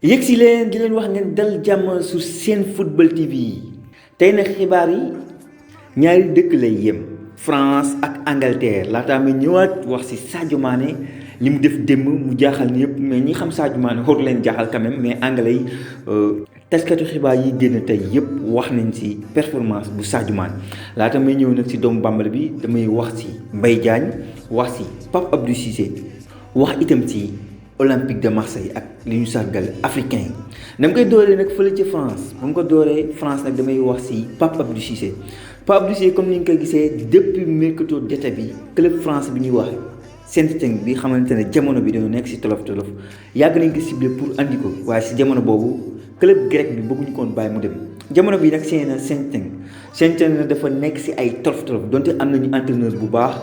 yegg si leen di leen wax ngeen dal jàmm sur seen football TV tey nag xibaar yi ñaari dëkk lay yem France ak Angleterre laataa ma ñëwaat wax si Sadio Mané li mu def démb mu jaaxal ñëpp mais ñi xam Sadio Mané xóotu leen jaaxal quand même mais anglais yi taskatu xibaar yi génn tey yëpp wax nañ si performance bu Sadio Mané laata may ñëw nag si doomu Bambara bi damay wax si Mbaye Diagne wax si Pape Abdou Cissé wax itam si Olympique de Marseille ak li ñu sargal africain yi dama koy dooree nag fële ca France bu ma ko dooree France nag damay wax si Pape Abdou Cissé Pape Abdou Cissé comme ni nga ko gisee depuis mercato d'été bi club France bi ñuy wax Saint-Étienne bi xamante ne jamono bi dañoo nekk si tolof tolof yàgg nañ ko ciblé pour andi ko waaye si jamono boobu club grec bi bëgguñu koon bàyyi mu dem jamono bi nag seen Saint-Étienne na dafa nekk si ay tolof tolof donte am nañu entraîneur bu baax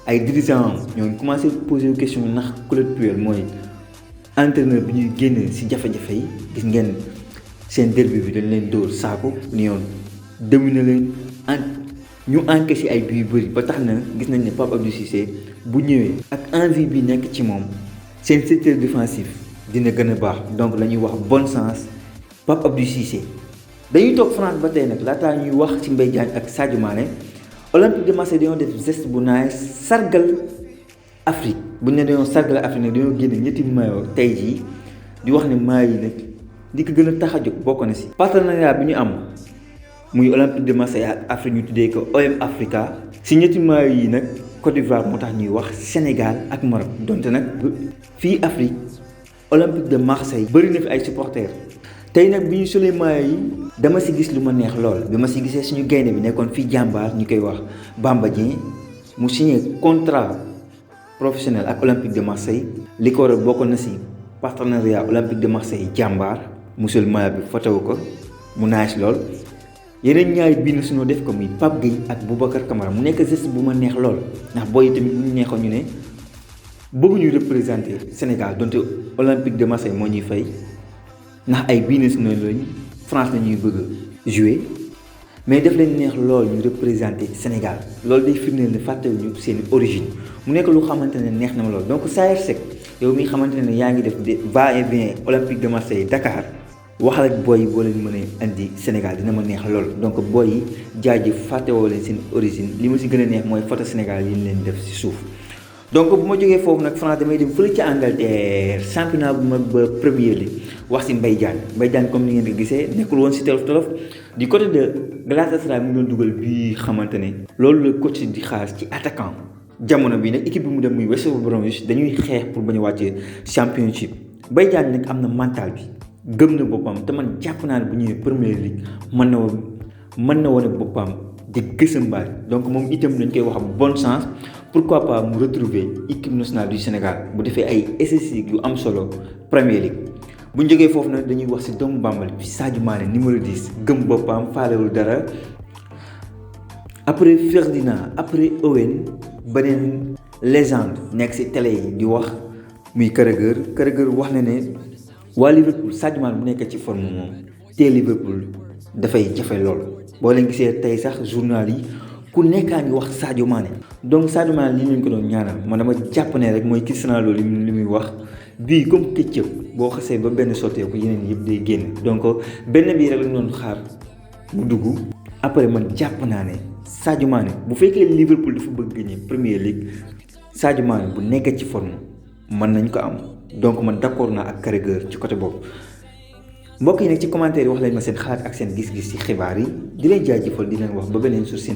ay dirigeants ñoo commencé poser question ndax Claude Puel mooy entraîneur bi ñuy génn si jafe-jafe yi gis ngeen seen derby bi dañ leen dóor saako ni yoon dominer leen ñu encaissé ay buts yu bëri ba tax na gis nañ ne Pape Abdou Cissé bu ñëwee ak envie bi nekk ci moom seen secteur défensif dina gën a baax donc la ñuy wax bonne chance Pape Abdou Cissé. dañuy toog France ba tey nag laataa ñuy wax ci Mbaye Diagne ak Sadio Mané Olympique de Marseille dañoo def geste bu naay sargal Afrique bu ñu ne dañoo sargal Afrique nag dañoo génne ñetti maillot tey jii di wax ne maillot yi nag di ko gën a tax a jóg bokk na si. partenariat bi ñu am muy Olympique de Marseille ak Afrique ñu tuddee ko OM Africa si ñetti maillot yi nag Côte d'Ivoire moo tax ñuy wax Sénégal ak Maroc donte nag fii Afrique Olympique de Marseille bëri na fi ay supporters tey nag bi ñu solee maillot yi dama si gis lu ma neex lool bi ma si gisee suñu gaynde bi nekkoon fii jàmbaar ñu koy wax Bamba Dieng mu signé contrat professionnel ak Olympique de Marseille li ko waral bokk na si partenariat Olympique de Marseille jàmbaar mu sol maillot bi fotow ko mu nice lool. yeneen ñaari bii na suñoo def ko muy Pape Gueye ak Boubacar Camara mu nekk geste bu ma neex lool ndax booy tamit bu ñu neexoon ñu ne bëgguñu représenter Sénégal donte Olympique de Marseille moo ñuy fay ndax ay bii na suñoo lañ France la ñuy bëgg a jouer mais def leen neex lool ñu représenter Sénégal loolu day firndeel ne fàttewuñu seen origine mu nekk lu xamante ne neex na ma lool donc Saër Seck yow mi xamante ne yaa ngi def va et vient Olympique de Marseille Dakar. waxal ak booy yi boo leen mënee indi Sénégal dina ma neex lool donc booy yi jaajëf fàttewoo leen seen origine li ma si gën a neex mooy photo Sénégal yi ñu leen def si suuf. donc bu ma jógee foofu nag France damay dem fële ci Angleterre championnat bu mag ba Premier League wax si Mbaye Diagne comme ni ngeen ko gisee nekkul woon si tolof du côté de Galatasaray mu ngi doon dugal bii xamante ne. loolu la coach di xaar ci attaquant jamono bi nag équipe bi mu dem muy West Bromwich dañuy xeex pour bañ a wàccee championship Mbaye Diagne nag am na mental bi. gëm na boppam te man jàpp naa ne bu ñëwee Premier League mën na wane boppam di gësambaay donc moom itam dañ koy wax bonne chance pourquoi pas mu retrouver équipe nationale du Sénégal bu defee ay essais yu am solo Premier League. bu ñu jógee foofu nag dañuy wax ci doomu Bambal bi Sadio Mané numéro 10 gëm boppam faalewul dara après Ferdinand après Owen beneen légende nekk ci télé yi di wax muy Carragher wax na ne. waa Liverpool Sadio Mané bu nekkee ci forme moom te Liverpool dafay jafe lool boo leen gisee tey sax journal yi ku nekkaa ngi wax Sadio Mané donc Sadio Mané li ñu ko doon ñaanal man dama jàpp ne rek mooy Cristiano Ronaldo li muy wax bii comme këccëg boo xasee ba benn sotteeku yeneen yëpp day génn donc benn bii rek lañu doon xaar mu dugg après man jàpp naa ne Sadio Mané bu fekkee Liverpool dafa bëgg gagner Premier League Sadio Mané bu nekkee ci forme mën nañ ko am. donc man d'accord naa ak Carragher ci côté boobu mbokk yi nag ci commentaire yi wax leen ma seen xalaat ak seen gis-gis ci xibaar yi di leen jaajëfal di leen wax ba beneen sur seen